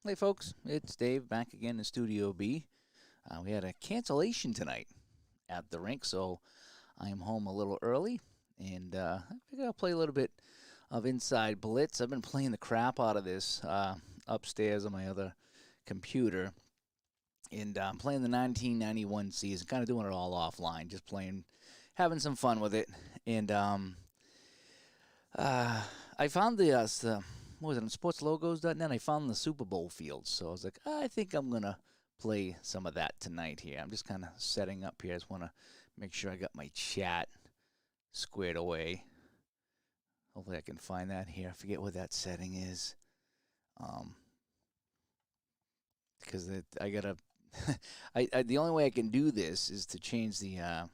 Hey folks, it's Dave back again in Studio B. We had a cancellation tonight at the rink, so I am home a little early, and I figured I'll play a little bit of Inside Blitz. I've been playing the crap out of this upstairs on my other computer, and I'm playing the 1991 season, kind of doing it all offline, just playing, having some fun with it, and I found what was it, on sportslogos.net, I found the Super Bowl fields. So I was like, I think I'm going to play some of that tonight here. I'm just kind of setting up here. I just want to make sure I got my chat squared away. Hopefully I can find that here. I forget what that setting is. Because I got to... the only way I can do this is to change the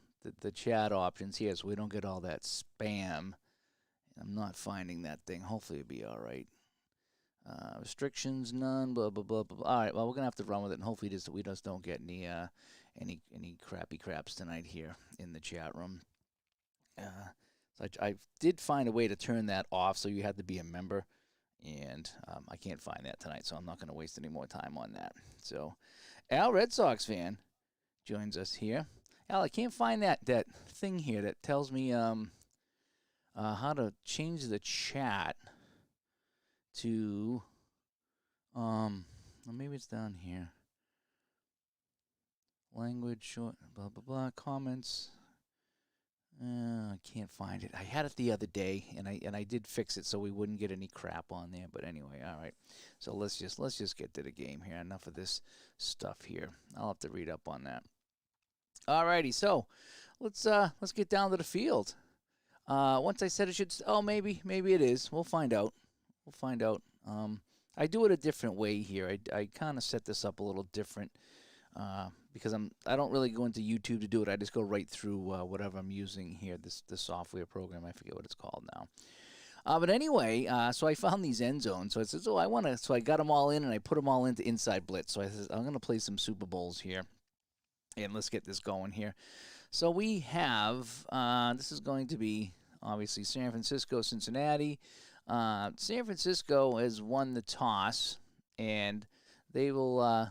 chat options here so we don't get all that spam. I'm not finding that thing. Hopefully it'll be all right. Restrictions, none, blah, blah, blah, blah. All right, well, we're going to have to run with it, and hopefully we just don't get any crappy craps tonight here in the chat room. So I did find a way to turn that off, so you had to be a member, and I can't find that tonight, so I'm not going to waste any more time on that. So Al, Red Sox fan, joins us here. Al, I can't find that thing here that tells me how to change the chat to, well, maybe it's down here. Language, short, blah, blah, blah, comments. I can't find it. I had it the other day, and I did fix it so we wouldn't get any crap on there. But anyway, all right. So let's just get to the game here. Enough of this stuff here. I'll have to read up on that. All righty. So let's get down to the field. Once I said it should, maybe it is. We'll find out. I do it a different way here. I kind of set this up a little different because I don't really go into YouTube to do it. I just go right through whatever I'm using here, this software program. I forget what it's called now. But anyway, so I found these end zones. So I said, so I got them all in, and I put them all into Inside Blitz. So I said, I'm going to play some Super Bowls here. And let's get this going here. So we have, this is going to be, obviously, San Francisco, Cincinnati. San Francisco has won the toss, and they will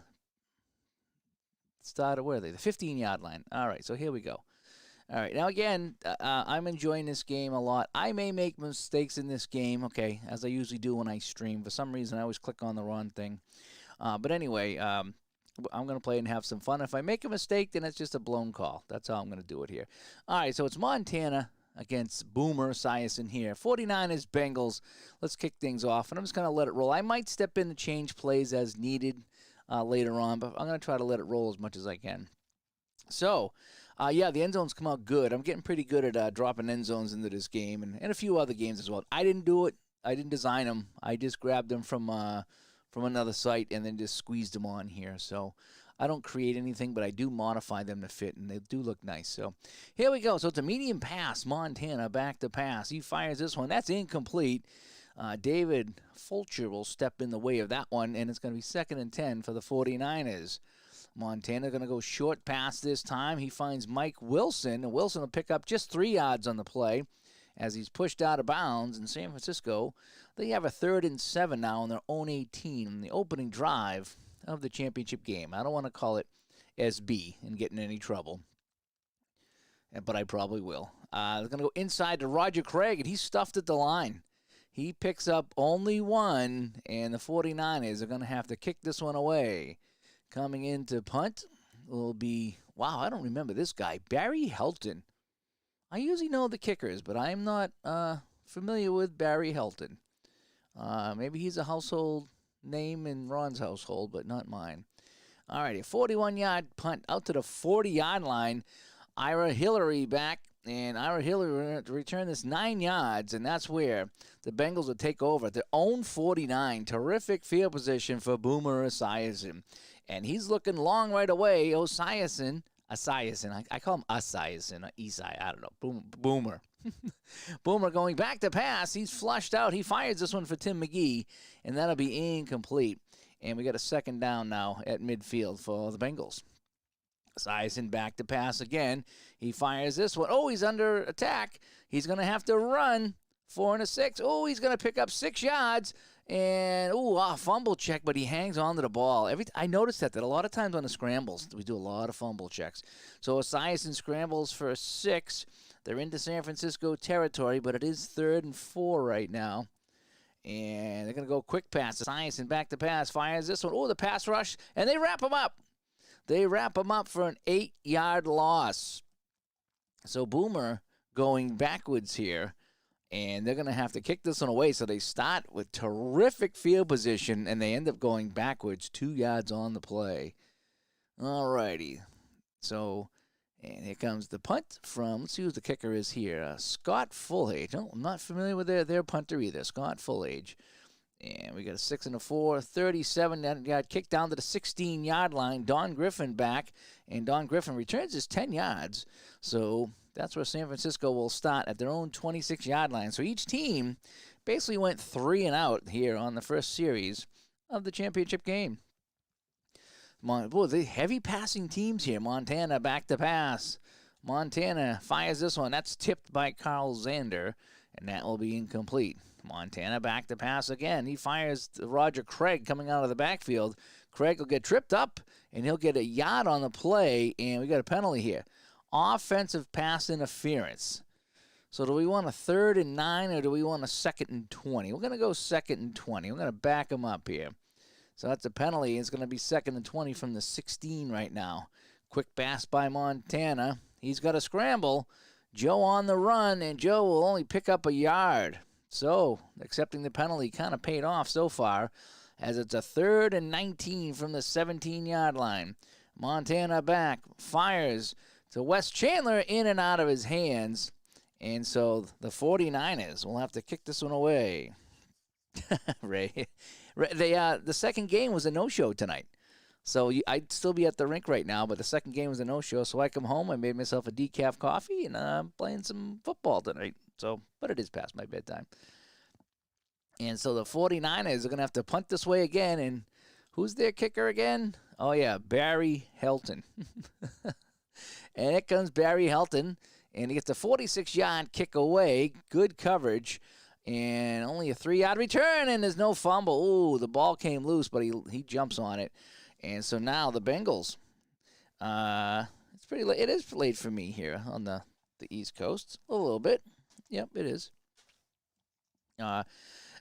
start at, where are they? The 15-yard line. All right, so here we go. All right, now again, I'm enjoying this game a lot. I may make mistakes in this game, okay, as I usually do when I stream. For some reason, I always click on the wrong thing. But anyway, I'm going to play and have some fun. If I make a mistake, then it's just a blown call. That's how I'm going to do it here. All right, so it's Montana against Boomer Esiason here. 49ers, Bengals. Let's kick things off, and I'm just going to let it roll. I might step in to change plays as needed later on, but I'm going to try to let it roll as much as I can. So, the end zones come out good. I'm getting pretty good at dropping end zones into this game and a few other games as well. I didn't do it. I didn't design them. I just grabbed them from another site and then just squeezed them on here. So I don't create anything, but I do modify them to fit, and they do look nice. So here we go. So it's a medium pass. Montana back to pass. He fires this one. That's incomplete. David Fulcher will step in the way of that one, and it's going to be 2nd and 10 for the 49ers. Montana going to go short pass this time. He finds Mike Wilson, and Wilson will pick up just 3 yards on the play as he's pushed out of bounds. In San Francisco, they have a 3rd and 7 now on their own 18 in the opening drive of the championship game. I don't want to call it SB and get in any trouble, but I probably will. They're going to go inside to Roger Craig, and he's stuffed at the line. He picks up only 1, and the 49ers are going to have to kick this one away. Coming in to punt will be, wow, I don't remember this guy, Barry Helton. I usually know the kickers, but I'm not familiar with Barry Helton. Maybe he's a household name in Ron's household, but not mine. All right, a 41-yard punt out to the 40-yard line. Ira Hillary back, and Ira Hillary will return this 9 yards, and that's where the Bengals will take over at their own 49. Terrific field position for Boomer Esiason. And he's looking long right away. Esiason, I call him Esiason, Esai, I don't know, Boomer. Boomer going back to pass. He's flushed out. He fires this one for Tim McGee, and that'll be incomplete. And we got a 2nd down now at midfield for the Bengals. Esiason back to pass again. He fires this one. Oh, he's under attack. He's going to have to run 4 and a 6. Oh, he's going to pick up 6 yards. And, fumble check, but he hangs on to the ball. I noticed that a lot of times on the scrambles, we do a lot of fumble checks. So Esiason scrambles for 6. They're into San Francisco territory, but it is 3rd and 4 right now. And they're going to go quick pass. Esiason back to pass, fires this one. Oh, the pass rush, and they wrap him up. They wrap him up for an 8-yard loss. So Boomer going backwards here, and they're going to have to kick this one away. So they start with terrific field position, and they end up going backwards 2 yards on the play. All righty. So, and here comes the punt from, let's see who the kicker is here, Scott Fullage. Oh, I'm not familiar with their punter either, Scott Fullage. And we got a 6 and a 4, 37. That got kicked down to the 16-yard line. Don Griffin back, and Don Griffin returns his 10 yards. So that's where San Francisco will start at their own 26-yard line. So each team basically went 3 and out here on the first series of the championship game. Boy, the heavy passing teams here. Montana back to pass. Montana fires this one. That's tipped by Carl Zander, and that will be incomplete. Montana back to pass again. He fires Roger Craig coming out of the backfield. Craig will get tripped up, and he'll get a yard on the play, and we got a penalty here. Offensive pass interference. So do we want a 3rd and 9, or do we want a 2nd and 20? We're going to go 2nd and 20. We're going to back him up here. So that's a penalty. It's going to be 2nd and 20 from the 16 right now. Quick pass by Montana. He's got a scramble. Joe on the run, and Joe will only pick up a yard. So, accepting the penalty kind of paid off so far, as it's a 3rd and 19 from the 17-yard line. Montana back, fires to Wes Chandler, in and out of his hands. And so the 49ers will have to kick this one away. Ray, the second game was a no-show tonight. So I'd still be at the rink right now, but the second game was a no-show. So I come home, I made myself a decaf coffee, and I'm playing some football tonight. So, but it is past my bedtime. And so the 49ers are going to have to punt this way again. And who's their kicker again? Oh, yeah, Barry Helton. And it comes Barry Helton, and he gets a 46-yard kick away. Good coverage. And only a 3-yard return, and there's no fumble. Ooh, the ball came loose, but he jumps on it. And so now the Bengals. It's pretty late. It is late for me here on the East Coast. A little bit. Yep, it is. All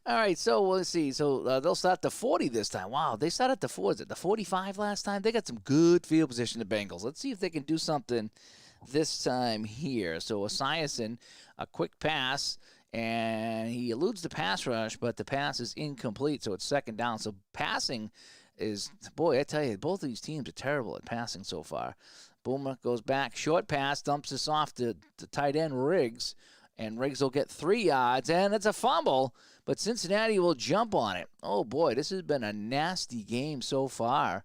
right, so let's see. So they'll start the 40 this time. Wow, they started the 4. Is it the 45 last time? They got some good field position, the Bengals. Let's see if they can do something this time here. So Esiason, a quick pass, and he eludes the pass rush, but the pass is incomplete, so it's 2nd down. So passing is, boy, I tell you, both of these teams are terrible at passing so far. Boomer goes back, short pass, dumps this off to tight end Riggs. And Riggs will get 3 yards, and it's a fumble, but Cincinnati will jump on it. Oh, boy, this has been a nasty game so far.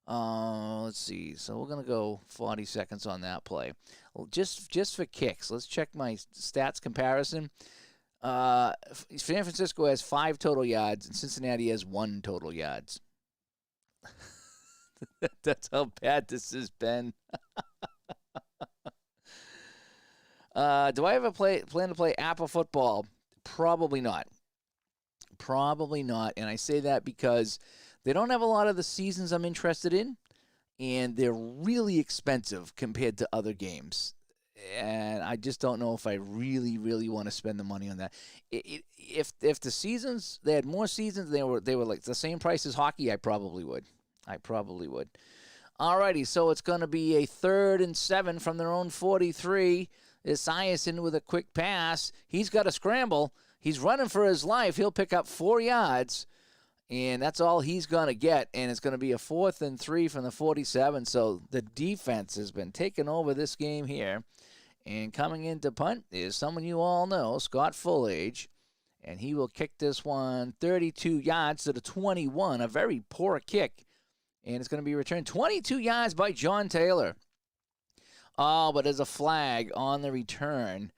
Let's see. So we're going to go 40 seconds on that play. Well, just for kicks, let's check my stats comparison. San Francisco has 5 total yards, and Cincinnati has 1 total yards. That's how bad this has been. Do I have a plan to play Apple football? Probably not. Probably not. And I say that because they don't have a lot of the seasons I'm interested in, and they're really expensive compared to other games. And I just don't know if I really, really want to spend the money on that. If the seasons, they had more seasons, they were like the same price as hockey, I probably would. Alrighty, so it's going to be a 3rd and 7 from their own 43. Esiason with a quick pass. He's got a scramble. He's running for his life. He'll pick up 4 yards, and that's all he's going to get. And it's going to be a 4th and 3 from the 47. So the defense has been taking over this game here. And coming in to punt is someone you all know, Scott Fullage. And he will kick this one 32 yards to the 21. A very poor kick. And it's going to be returned 22 yards by John Taylor. Oh, but there's a flag on the return.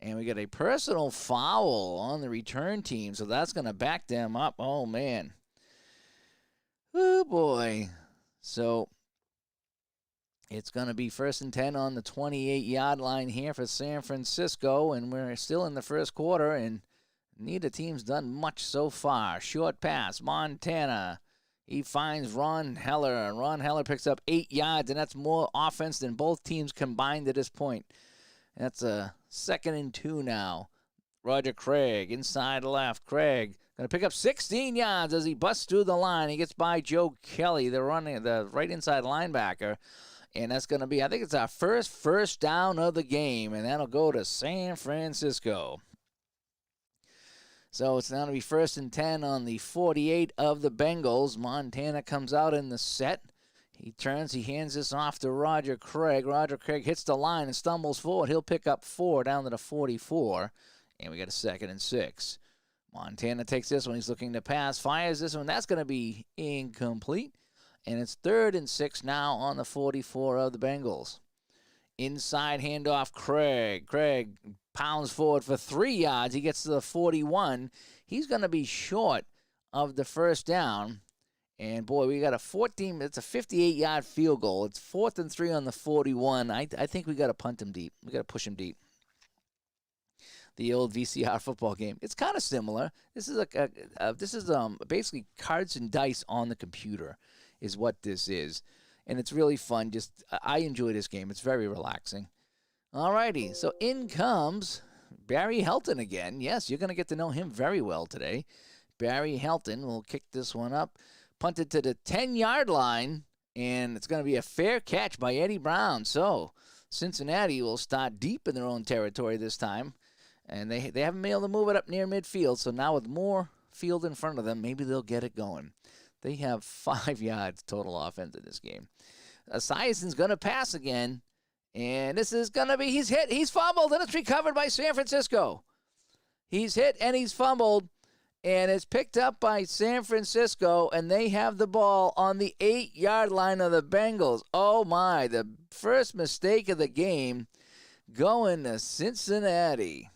And we got a personal foul on the return team. So that's going to back them up. Oh, man. Oh, boy. So It's going to be 1st and 10 on the 28-yard line here for San Francisco, and we're still in the first quarter, and neither team's done much so far. Short pass, Montana. He finds Ron Heller, and Ron Heller picks up 8 yards, and that's more offense than both teams combined at this point. That's a 2nd and 2 now. Roger Craig, inside left. Craig going to pick up 16 yards as he busts through the line. He gets by Joe Kelly, the right inside linebacker. And that's going to be, I think it's our first down of the game, and that'll go to San Francisco. So it's now going to be 1st and 10 on the 48 of the Bengals. Montana comes out in the set. He turns, he hands this off to Roger Craig. Roger Craig hits the line and stumbles forward. He'll pick up 4 down to the 44, and we got a 2nd and 6. Montana takes this one. He's looking to pass, fires this one. That's going to be incomplete. And it's 3rd and 6 now on the 44 of the Bengals. Inside handoff, Craig. Craig pounds forward for 3 yards. He gets to the 41. He's going to be short of the first down. And, boy, we got it's a 58-yard field goal. It's 4th and 3 on the 41. I think we got to punt him deep. We got to push him deep. The old VCR football game. It's kind of similar. This is basically cards and dice on the computer is what this is. And it's really fun. I enjoy this game. It's very relaxing. All righty. So in comes Barry Helton again. Yes, you're going to get to know him very well today. Barry Helton will kick this one up. Punted to the 10-yard line. And it's going to be a fair catch by Eddie Brown. So Cincinnati will start deep in their own territory this time. And they haven't been able to move it up near midfield. So now with more field in front of them, maybe they'll get it going. They have 5 yards total offense in this game. Esiason's going to pass again. And this is going to be, he's hit, he's fumbled, and it's recovered by San Francisco. He's hit and he's fumbled, and it's picked up by San Francisco, and they have the ball on the 8-yard line of the Bengals. Oh, my, the first mistake of the game going to Cincinnati.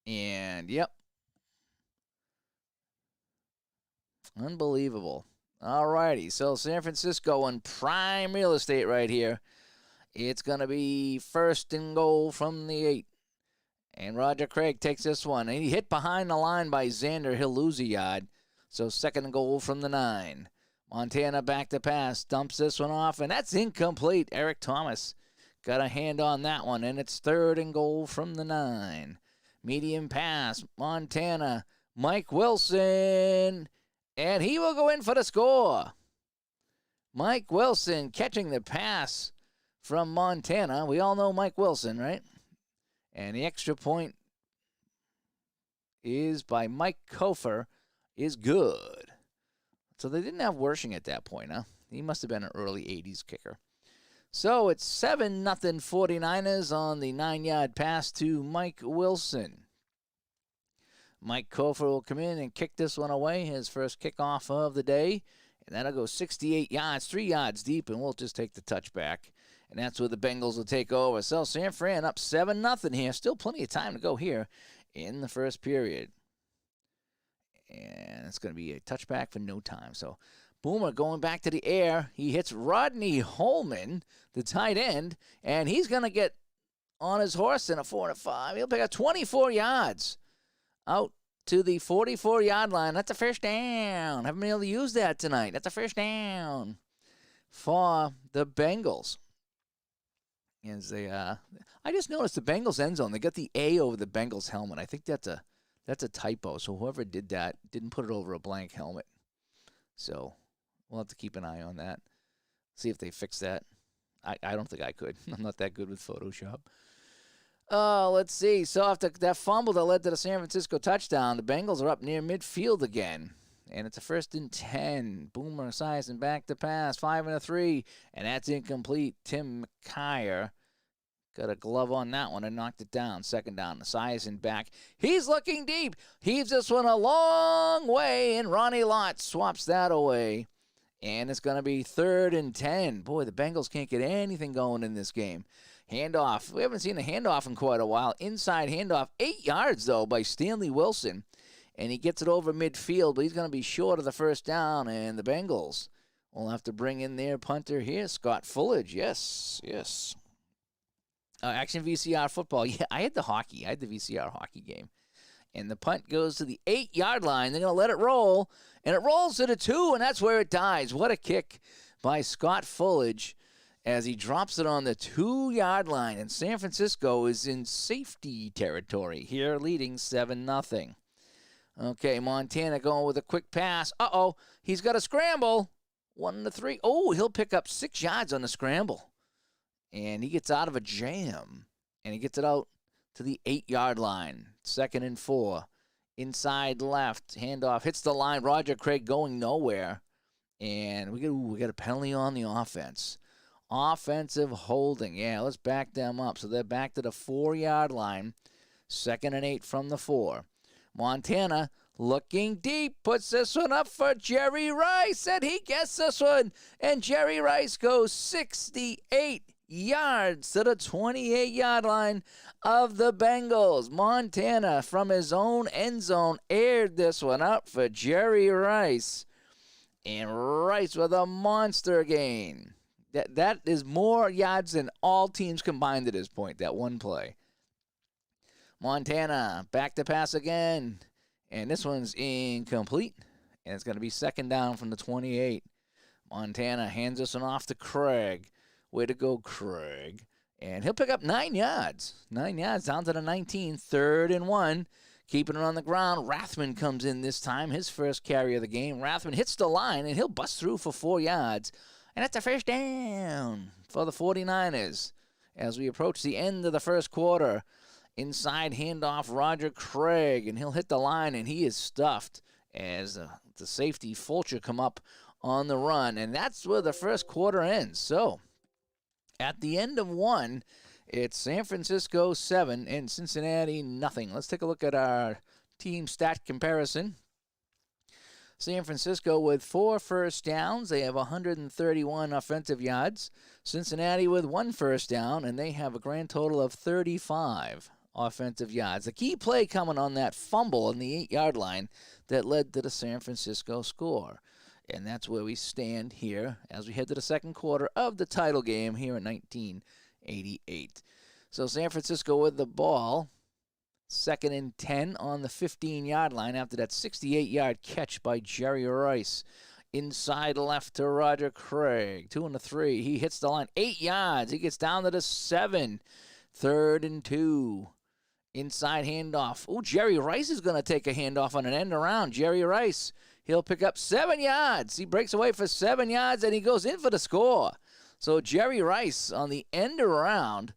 And, yep. Unbelievable. All righty, so San Francisco on prime real estate right here. It's going to be 1st and goal from the 8. And Roger Craig takes this one. And he hit behind the line by Xander. He'll lose a yard. So 2nd and goal from the 9. Montana back to pass. Dumps this one off, and that's incomplete. Eric Thomas got a hand on that one, and it's 3rd and goal from the 9. Medium pass. Montana. Mike Wilson. And he will go in for the score. Mike Wilson catching the pass from Montana. We all know Mike Wilson, right? And the extra point is by Mike Kofer is good. So they didn't have Wershing at that point, huh? He must have been an early 80s kicker. So it's 7-0 49ers on the 9-yard pass to Mike Wilson. Mike Kofer will come in and kick this one away, his first kickoff of the day. And that'll go 68 yards, 3 yards deep, and we'll just take the touchback. And that's where the Bengals will take over. So San Fran up 7-0 here. Still plenty of time to go here in the first period. And it's going to be a touchback for no time. So Boomer going back to the air. He hits Rodney Holman, the tight end, and he's going to get on his horse in a 4-5. He'll pick up 24 yards. Out to the 44-yard line. That's a first down. Haven't been able to use that tonight. That's a first down for the Bengals. As I just noticed the Bengals end zone. They got the A over the Bengals helmet. I think that's a typo. So whoever did that didn't put it over a blank helmet. So we'll have to keep an eye on that. See if they fix that. I don't think I could. I'm not that good with Photoshop. Oh, let's see. So after that fumble that led to the San Francisco touchdown, the Bengals are up near midfield again. And it's a 1st and 10. Boomer Esiason back to pass. 5-3. And that's incomplete. Tim McKyer got a glove on that one and knocked it down. 2nd down. Esiason back. He's looking deep. Heaves this one a long way. And Ronnie Lott swaps that away. And it's going to be 3rd and 10. Boy, the Bengals can't get anything going in this game. Handoff. We haven't seen a handoff in quite a while. Inside handoff. 8 yards, though, by Stanley Wilson. And he gets it over midfield, but he's going to be short of the first down. And the Bengals We'll have to bring in their punter here, Scott Fullage. Yes, yes. Action VCR football. Yeah, I had the hockey. I had the VCR hockey game. And the punt goes to the 8-yard line. They're going to let it roll. And it rolls to the 2, and that's where it dies. What a kick by Scott Fullage as he drops it on the 2-yard line. And San Francisco is in safety territory here, leading 7-0. Okay, Montana going with a quick pass. Uh-oh, he's got a scramble. 1-3. Oh, he'll pick up 6 yards on the scramble. And he gets out of a jam. And he gets it out to the 8-yard line. 2nd and 4. Inside left. Handoff hits the line. Roger Craig going nowhere. And we got a penalty on the offense. Offensive holding. Yeah, let's back them up. So they're back to the 4-yard line. 2nd and 8 from the 4. Montana looking deep, puts this one up for Jerry Rice, and he gets this one. And Jerry Rice goes 68 yards to the 28-yard line of the Bengals. Montana, from his own end zone, aired this one up for Jerry Rice. And Rice with a monster gain. That is more yards than all teams combined at this point, that one play. Montana, back to pass again. And this one's incomplete. And it's going to be 2nd down from the 28. Montana hands this one off to Craig. Way to go, Craig. And he'll pick up 9 yards. 9 yards down to the 19. 3rd and 1. Keeping it on the ground. Rathman comes in this time. His first carry of the game. Rathman hits the line, and he'll bust through for 4 yards. And that's a first down for the 49ers. As we approach the end of the first quarter. Inside handoff, Roger Craig, and he'll hit the line, and he is stuffed as the safety Fulcher come up on the run. And that's where the first quarter ends. So, at the end of 1, it's San Francisco 7 and Cincinnati nothing. Let's take a look at our team stat comparison. San Francisco with 4 first downs. They have 131 offensive yards. Cincinnati with 1 first down, and they have a grand total of 35 offensive yards. The key play coming on that fumble on the 8-yard line that led to the San Francisco score. And that's where we stand here as we head to the second quarter of the title game here in 1988. So San Francisco with the ball. 2nd and 10 on the 15-yard line after that 68-yard catch by Jerry Rice. Inside left to Roger Craig. 2-3. He hits the line. 8 yards. He gets down to the 7. 3rd and 2. Inside handoff. Oh, Jerry Rice is going to take a handoff on an end around. Jerry Rice, he'll pick up 7 yards. He breaks away for 7 yards, and he goes in for the score. So Jerry Rice on the end around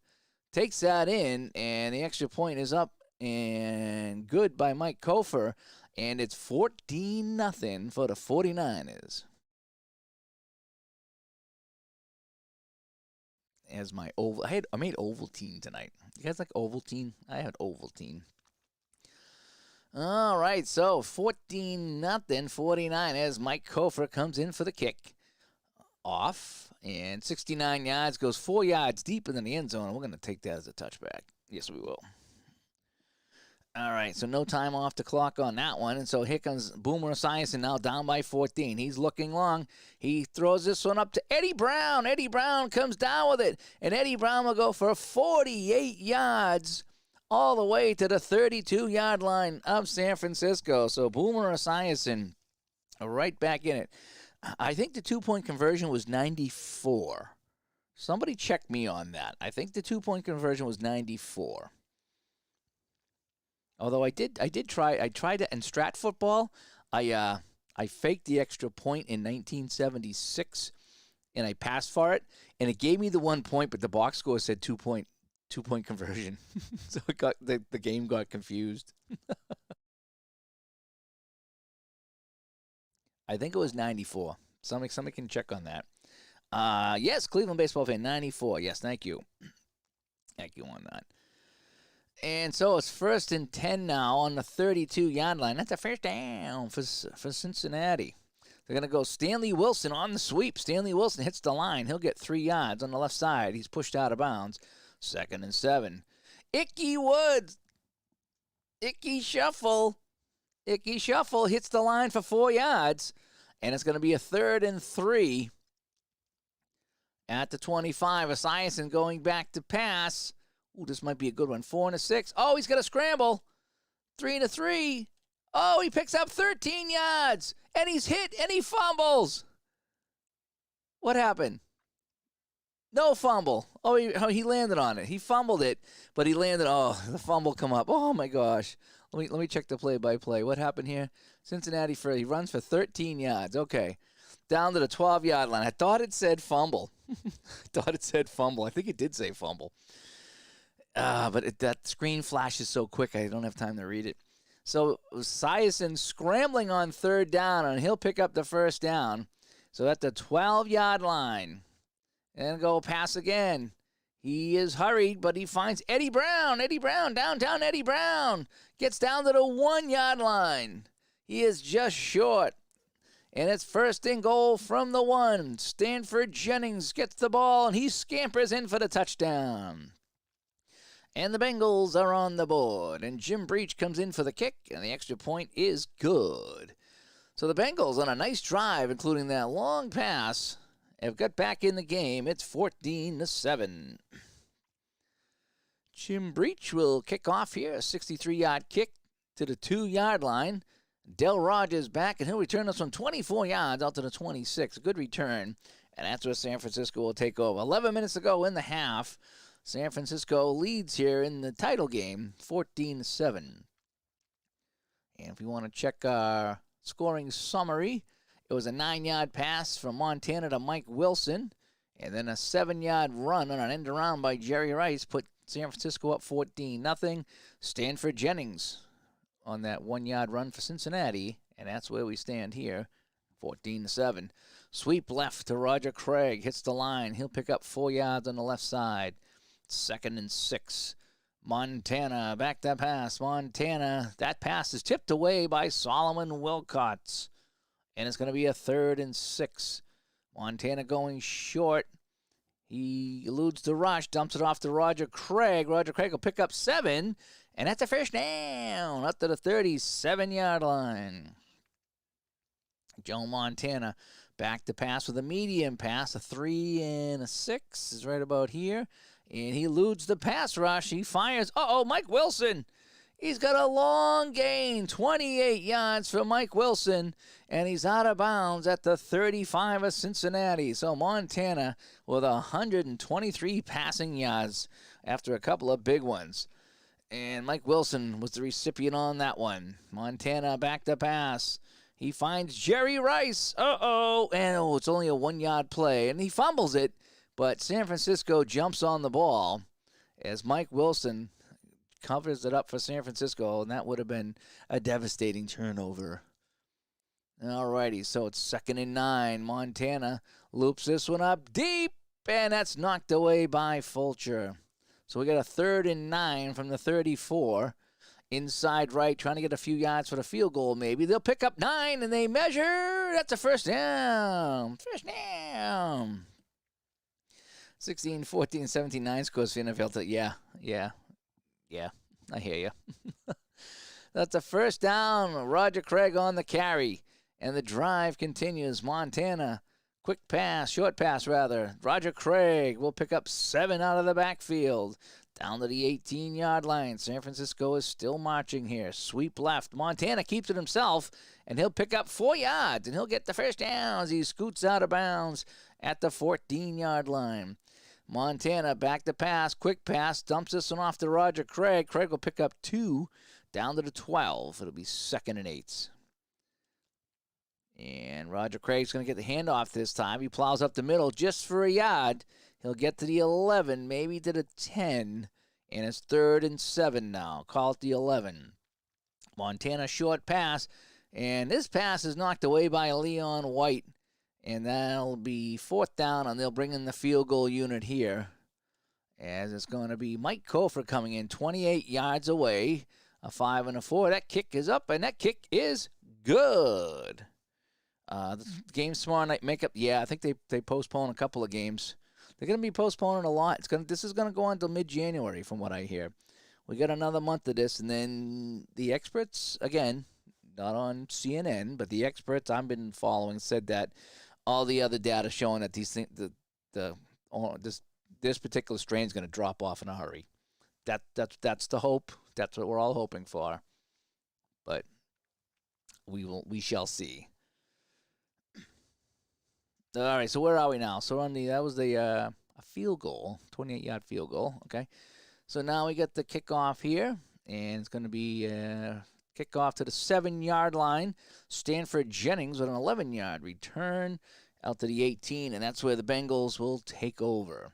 takes that in, and the extra point is up and good by Mike Kofer. And it's 14-0 for the 49ers. As my I made Ovaltine tonight. You guys like Ovaltine? I had Ovaltine. All right, so 14-0, 49 as Mike Kofer comes in for the kick. Off, and 69 yards, goes 4 yards deep in the end zone, and we're going to take that as a touchback. Yes, we will. All right, so no time off the clock on that one. And so here comes Boomer Esiason now down by 14. He's looking long. He throws this one up to Eddie Brown. Eddie Brown comes down with it. And Eddie Brown will go for 48 yards all the way to the 32-yard line of San Francisco. So Boomer Esiason right back in it. I think the two-point conversion was 94. Somebody check me on that. I think the two-point conversion was 94. Although I tried it in strat football. I faked the extra point in 1976, and I passed for it, and it gave me the 1 point, but the box score said two-point conversion, so it got the game got confused. I think it was 94. Somebody can check on that. Yes, Cleveland baseball fan, 94. Yes, thank you. Thank you on that. And so it's 1st and 10 now on the 32-yard line. That's a first down for Cincinnati. They're going to go Stanley Wilson on the sweep. Stanley Wilson hits the line. He'll get 3 yards on the left side. He's pushed out of bounds. 2nd and 7. Ickey Woods. Ickey Shuffle hits the line for 4 yards. And it's going to be a 3rd and 3 at the 25. Esiason going back to pass. Ooh, this might be a good one. 4 and a 6. Oh, he's got a scramble. 3 and a 3. Oh, he picks up 13 yards. And he's hit and he fumbles. What happened? No fumble. Oh, he landed on it. He fumbled it, but he landed. Oh, the fumble come up. Oh, my gosh. Let me check the play-by-play. What happened here? Cincinnati, he runs for 13 yards. Okay. Down to the 12-yard line. I thought it said fumble. I think it did say fumble. But that screen flashes so quick, I don't have time to read it. So Esiason scrambling on 3rd down, and he'll pick up the 1st down. So at the 12-yard line. And go pass again. He is hurried, but he finds Eddie Brown. Eddie Brown, downtown Eddie Brown. Gets down to the 1-yard line. He is just short. And it's 1st and goal from the 1. Stanford Jennings gets the ball, and he scampers in for the touchdown. And the Bengals are on the board. And Jim Breach comes in for the kick, and the extra point is good. So the Bengals on a nice drive, including that long pass, have got back in the game. It's 14-7. Jim Breach will kick off here. A 63-yard kick to the 2-yard line. Del Rogers back, and he'll return us from 24 yards out to the 26. A good return, and that's where San Francisco will take over. 11 minutes to go in the half. San Francisco leads here in the title game, 14-7. And if we want to check our scoring summary, it was a 9-yard pass from Montana to Mike Wilson, and then a 7-yard run on an end around by Jerry Rice put San Francisco up 14-0. Stanford Jennings on that 1-yard run for Cincinnati, and that's where we stand here, 14-7. Sweep left to Roger Craig, hits the line. He'll pick up 4 yards on the left side. 2nd and 6. Montana, back to pass. Montana, that pass is tipped away by Solomon Wilcots. And it's going to be a 3rd and 6. Montana going short. He eludes the rush, dumps it off to Roger Craig. Roger Craig will pick up 7, and that's a first down up to the 37-yard line. Joe Montana back to pass with a medium pass. A 3 and a 6 is right about here. And he eludes the pass rush. He fires. Mike Wilson. He's got a long gain, 28 yards for Mike Wilson, and he's out of bounds at the 35 of Cincinnati. So Montana with 123 passing yards after a couple of big ones. And Mike Wilson was the recipient on that one. Montana back to pass. He finds Jerry Rice. And it's only a 1-yard play, and he fumbles it, but San Francisco jumps on the ball as Mike Wilson covers it up for San Francisco, and that would have been a devastating turnover. All righty, so it's 2nd and 9. Montana loops this one up deep, and that's knocked away by Fulcher. So we got a 3rd and 9 from the 34. Inside right, trying to get a few yards for the field goal maybe. They'll pick up 9, and they measure. That's a first down. First down. 16, 14, 17, 9 scores for NFL. Yeah, I hear you. That's a first down. Roger Craig on the carry. And the drive continues. Montana, short pass rather. Roger Craig will pick up 7 out of the backfield. Down to the 18-yard line. San Francisco is still marching here. Sweep left. Montana keeps it himself, and he'll pick up 4 yards, and he'll get the first down as he scoots out of bounds at the 14-yard line. Montana back to pass, quick pass, dumps this one off to Roger Craig. Craig will pick up 2 down to the 12. It'll be 2nd and 8. And Roger Craig's going to get the handoff this time. He plows up the middle just for a yard. He'll get to the 11, maybe to the 10, and it's 3rd and 7 now. Call it the 11. Montana short pass, and this pass is knocked away by Leon White. And that'll be 4th down, and they'll bring in the field goal unit here. As it's going to be Mike Kofor coming in 28 yards away. A 5 and a 4. That kick is up, and that kick is good. The game's tomorrow night makeup. Yeah, I think they postpone a couple of games. They're going to be postponing a lot. This is going to go on until mid-January from what I hear. We got another month of this, and then the experts, again, not on CNN, but the experts I've been following said that all the other data showing that these things, this particular strain is going to drop off in a hurry. That's the hope. That's what we're all hoping for. But we shall see. All right, so where are we now? So that was a field goal, 28-yard field goal. Okay, so now we get the kickoff here, and it's going to be kickoff to the 7-yard line. Stanford Jennings with an 11-yard return out to the 18, and that's where the Bengals will take over.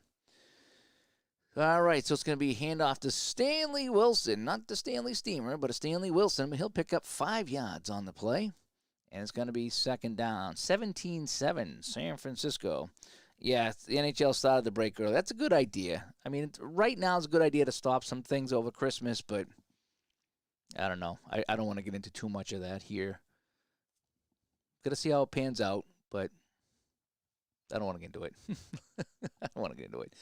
All right, so it's going to be handoff to Stanley Wilson, not the Stanley Steamer, but a Stanley Wilson. But he'll pick up 5 yards on the play, and it's going to be second down. 17-7, San Francisco. Yeah, the NHL started the break early. That's a good idea. I mean, right now it's a good idea to stop some things over Christmas, but I don't know. I don't want to get into too much of that here. Got to see how it pans out, but I don't want to get into it. I don't want to get into it.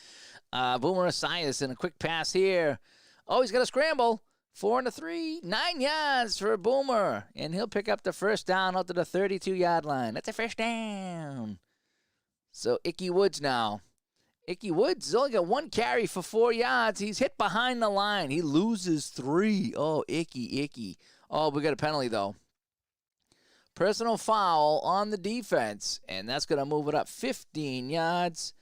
Boomer Esiason, a quick pass here. Oh, he's got a scramble. 4 and a 3, 9 yards for Boomer. And he'll pick up the first down out to the 32-yard line. That's a first down. So Ickey Woods now. Ickey Woods has only got 1 carry for 4 yards. He's hit behind the line. He loses 3. Oh, Ickey. Oh, we got a penalty, though. Personal foul on the defense, and that's going to move it up 15 yards,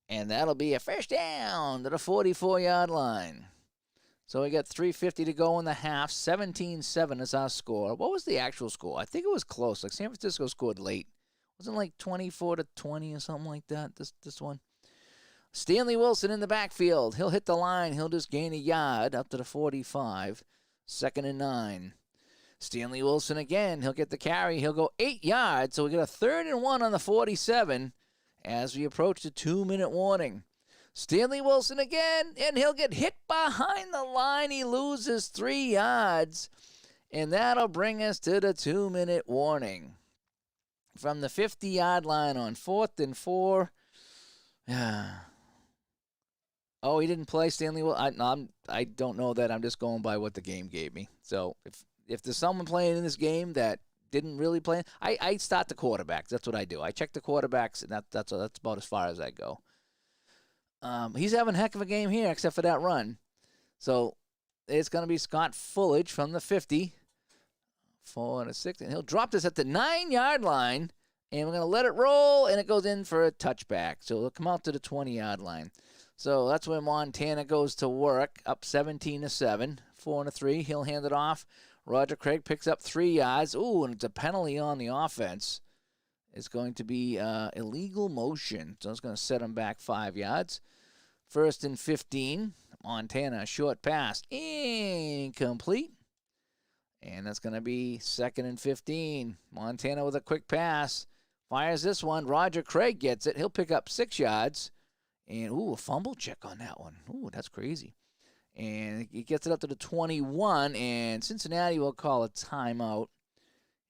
and that'll be a first down to the 44-yard line. So we got 3:50 to go in the half. 17-7 is our score. What was the actual score? I think it was close. Like San Francisco scored late. Wasn't it like 24-20 or something like that, this one? Stanley Wilson in the backfield. He'll hit the line. He'll just gain a yard up to the 45. 2nd and 9. Stanley Wilson again. He'll get the carry. He'll go 8 yards. So we get a 3rd and 1 on the 47 as we approach the 2-minute warning. Stanley Wilson again, and he'll get hit behind the line. He loses 3 yards, and that'll bring us to the 2-minute warning. From the 50-yard line on 4th and 4. Oh, he didn't play Stanley Wilson. I don't know that. I'm just going by what the game gave me. So if there's someone playing in this game that didn't really play, I start the quarterbacks. That's what I do. I check the quarterbacks, and that's about as far as I go. He's having a heck of a game here, except for that run. So it's going to be Scott Fullage from the 50. 4 and a 6, and he'll drop this at the 9-yard line, and we're going to let it roll, and it goes in for a touchback. So it'll come out to the 20-yard line. So that's where Montana goes to work, up 17-7, 4 and a 3. He'll hand it off. Roger Craig picks up 3 yards. Ooh, and it's a penalty on the offense. It's going to be illegal motion. So it's going to set him back 5 yards. 1st and 15. Montana, short pass. Incomplete. And that's going to be 2nd and 15. Montana with a quick pass. Fires this one. Roger Craig gets it. He'll pick up 6 yards. And, a fumble check on that one. That's crazy. And he gets it up to the 21. And Cincinnati will call a timeout.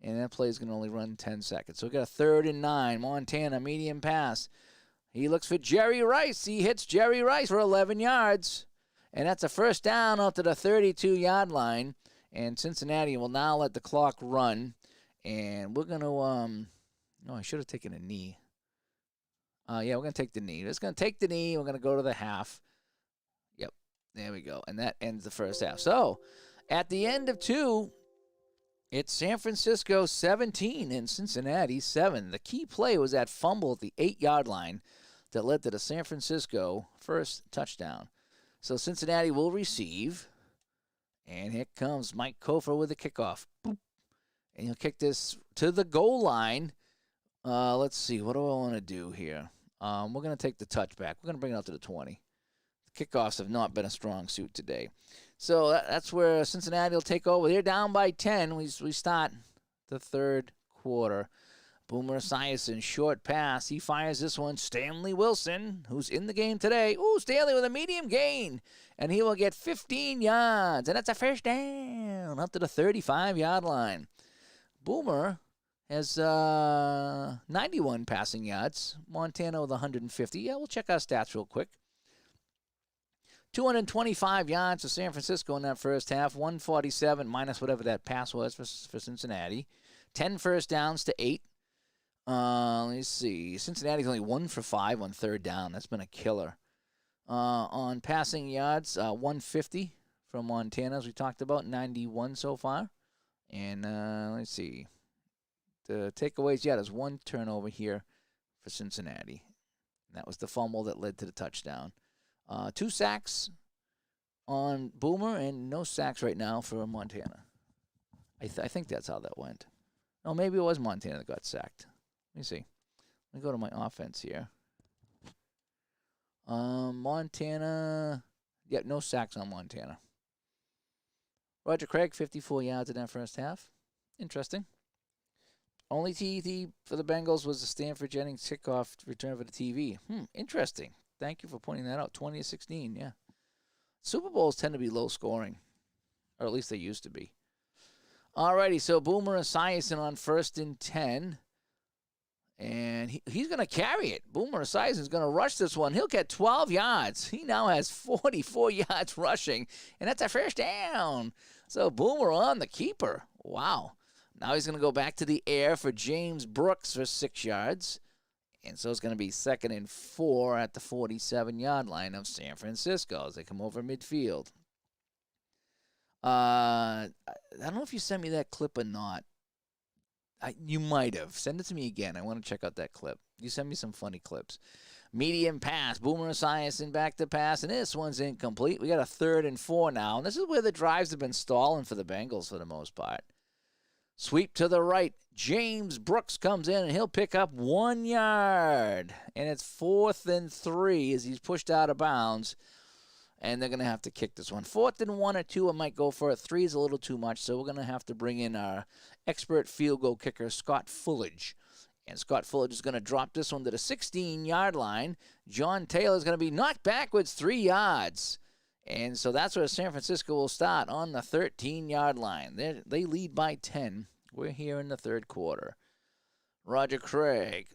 And that play is going to only run 10 seconds. So we got a 3rd and 9. Montana, medium pass. He looks for Jerry Rice. He hits Jerry Rice for 11 yards. And that's a first down out to the 32-yard line. And Cincinnati will now let the clock run. And we're going to, no, I should have taken a knee. Yeah, we're going to take the knee. It's going to take the knee. We're going to go to the half. Yep, there we go. And that ends the first half. So at the end of 2, it's San Francisco 17 and Cincinnati 7. The key play was that fumble at the 8-yard line that led to the San Francisco first touchdown. So Cincinnati will receive. And here comes Mike Kofer with the kickoff. Boop. And he'll kick this to the goal line. Let's see. What do I want to do here? We're going to take the touchback. We're going to bring it out to the 20. The kickoffs have not been a strong suit today. So that's where Cincinnati will take over. They're down by 10. We start the 3rd quarter. Boomer Esiason, short pass. He fires this one. Stanley Wilson, who's in the game today. Ooh, Stanley with a medium gain. And he will get 15 yards. And that's a first down up to the 35-yard line. Boomer has 91 passing yards. Montana with 150. Yeah, we'll check our stats real quick. 225 yards for San Francisco in that first half. 147 minus whatever that pass was for Cincinnati. 10 first downs to 8. Let's see. Cincinnati's only 1 for 5 on third down. That's been a killer. On passing yards, 150 from Montana, as we talked about. 91 so far. And let's see. The takeaways, yeah, there's 1 turnover here for Cincinnati. And that was the fumble that led to the touchdown. 2 sacks on Boomer and no sacks right now for Montana. I think that's how that went. No, maybe it was Montana that got sacked. Let me see. Let me go to my offense here. Montana. Yeah, no sacks on Montana. Roger Craig, 54 yards in that first half. Interesting. Only TD for the Bengals was the Stanford Jennings kickoff return for the TV. Interesting. Thank you for pointing that out. 20-16, yeah. Super Bowls tend to be low scoring, or at least they used to be. Alrighty, so Boomer Esiason on 1st and 10. And he's going to carry it. Boomer Esiason is going to rush this one. He'll get 12 yards. He now has 44 yards rushing, and that's a first down. So Boomer on the keeper. Wow. Now he's going to go back to the air for James Brooks for 6 yards. And so it's going to be 2nd and 4 at the 47-yard line of San Francisco as they come over midfield. I don't know if you sent me that clip or not. You might have. Send it to me again. I want to check out that clip. You send me some funny clips. Medium pass. Boomer Esiason back to pass, and this one's incomplete. We got a 3rd and 4 now, and this is where the drives have been stalling for the Bengals for the most part. Sweep to the right. James Brooks comes in, and he'll pick up 1 yard. And it's 4th and 3 as he's pushed out of bounds. And they're going to have to kick this one. 4th and 1 or 2, I might go for it. 3 is a little too much, so we're going to have to bring in our expert field goal kicker, Scott Fullage. And Scott Fullage is going to drop this one to the 16-yard line. John Taylor is going to be knocked backwards 3 yards. And so that's where San Francisco will start on the 13-yard line. They lead by 10. We're here in the third quarter. Roger Craig,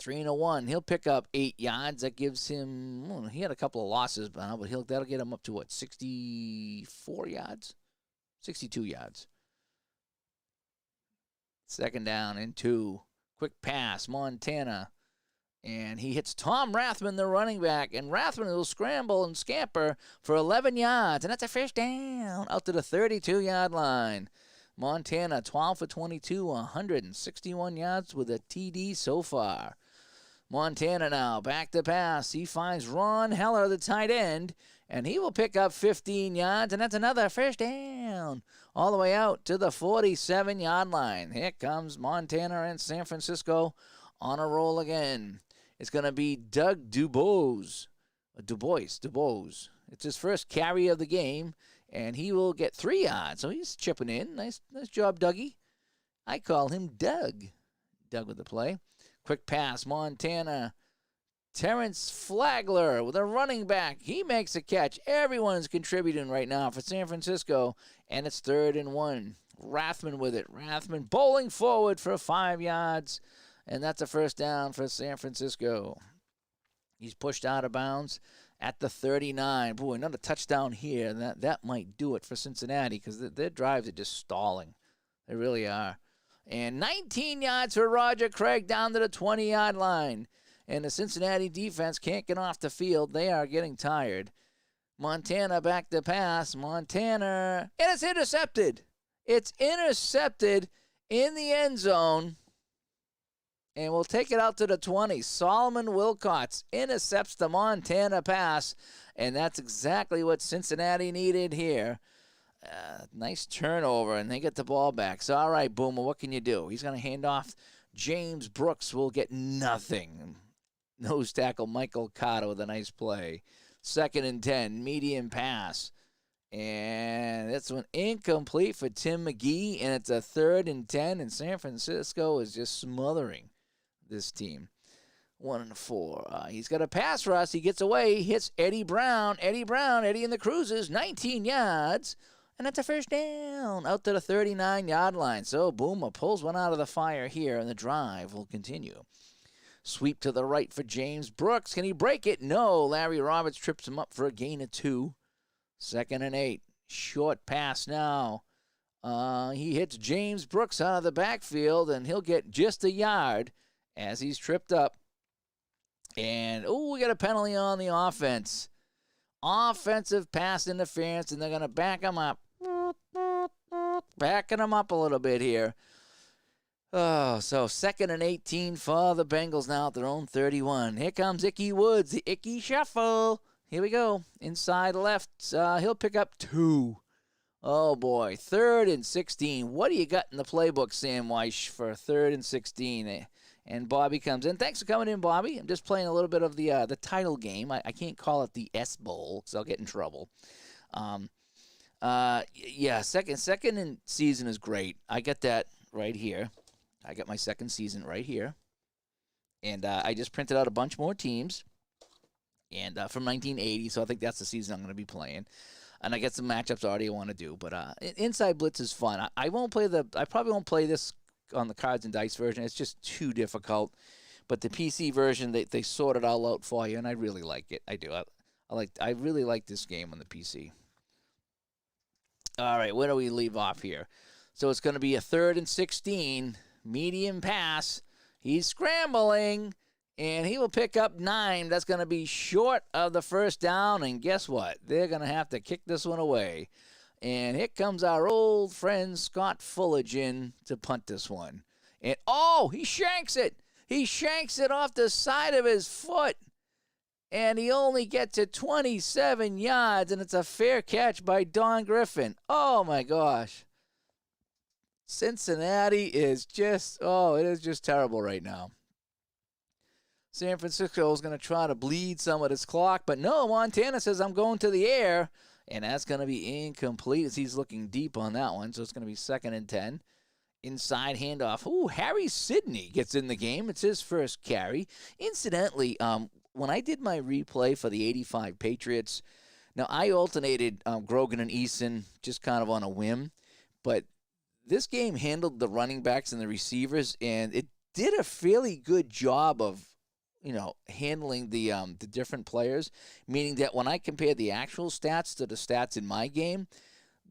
3-1. He'll pick up 8 yards. That gives him, he had a couple of losses, but that'll get him up to, 64 yards? 62 yards. 2nd down and 2. Quick pass, Montana. And he hits Tom Rathman, the running back. And Rathman will scramble and scamper for 11 yards. And that's a first down out to the 32-yard line. Montana, 12 for 22, 161 yards with a TD so far. Montana now, back to pass. He finds Ron Heller, the tight end, and he will pick up 15 yards, and that's another first down. All the way out to the 47-yard line. Here comes Montana and San Francisco on a roll again. It's going to be Doug Dubois. It's his first carry of the game, and he will get 3 yards. So he's chipping in. Nice job, Dougie. I call him Doug. Doug with the play. Quick pass, Montana. Terrence Flagler with a running back. He makes a catch. Everyone's contributing right now for San Francisco, and it's 3rd and 1. Rathman with it. Rathman bowling forward for 5 yards, and that's a first down for San Francisco. He's pushed out of bounds at the 39. Boy, another touchdown here. That might do it for Cincinnati because their drives are just stalling. They really are. And 19 yards for Roger Craig down to the 20-yard line. And the Cincinnati defense can't get off the field. They are getting tired. Montana back to pass. Montana. And it's intercepted. It's intercepted in the end zone. And we'll take it out to the 20. Solomon Wilcots intercepts the Montana pass. And that's exactly what Cincinnati needed here. Nice turnover, and they get the ball back. So, all right, Boomer, what can you do? He's going to hand off. James Brooks will get nothing. Nose tackle Michael Cotto with a nice play. 2nd and 10, medium pass. And that's one incomplete for Tim McGee, and it's a 3rd and 10, and San Francisco is just smothering this team. 1 and 4. He's got a pass rush. He gets away. He hits Eddie Brown. Eddie and the Cruisers, 19 yards. And that's a first down out to the 39-yard line. So Boomer pulls one out of the fire here, and the drive will continue. Sweep to the right for James Brooks. Can he break it? No. Larry Roberts trips him up for a gain of 2. 2nd and 8. Short pass now. He hits James Brooks out of the backfield, and he'll get just a yard as he's tripped up. And, we got a penalty on the offense. Offensive pass interference, and they're going to back him up. Backing him up a little bit here. Oh, so 2nd and 18 for the Bengals now at their own 31. Here comes Ickey Woods, the Ickey Shuffle. Here we go. Inside left, he'll pick up 2. Oh, boy. 3rd and 16. What do you got in the playbook, Sam Weish, for 3rd and 16? And Bobby comes in. Thanks for coming in, Bobby. I'm just playing a little bit of the title game. I can't call it the S Bowl because I'll get in trouble. Second and season is great. I got that right here. I got my second season right here. And I just printed out a bunch more teams. And from 1980, so I think that's the season I'm going to be playing. And I got some matchups already I want to do. But Inside Blitz is fun. I probably won't play this on the cards and dice version. It's just too difficult. But the PC version, they sort it all out for you, and I really like it. I do. I really like this game on the PC. All right, where do we leave off here? So it's going to be a 3rd and 16, medium pass. He's scrambling, and he will pick up 9. That's going to be short of the first down, and guess what? They're going to have to kick this one away. And here comes our old friend Scott Fullerton to punt this one. And, he shanks it. He shanks it off the side of his foot. And he only gets it 27 yards, and it's a fair catch by Don Griffin. Oh, my gosh. Cincinnati is just, it is just terrible right now. San Francisco is going to try to bleed some of this clock, but no, Montana says, I'm going to the air. And that's going to be incomplete as he's looking deep on that one. So it's going to be 2nd and 10. Inside handoff. Harry Sidney gets in the game. It's his first carry. Incidentally, when I did my replay for the 85 Patriots, now I alternated Grogan and Eason just kind of on a whim. But this game handled the running backs and the receivers, and it did a fairly good job of handling the different players, meaning that when I compare the actual stats to the stats in my game,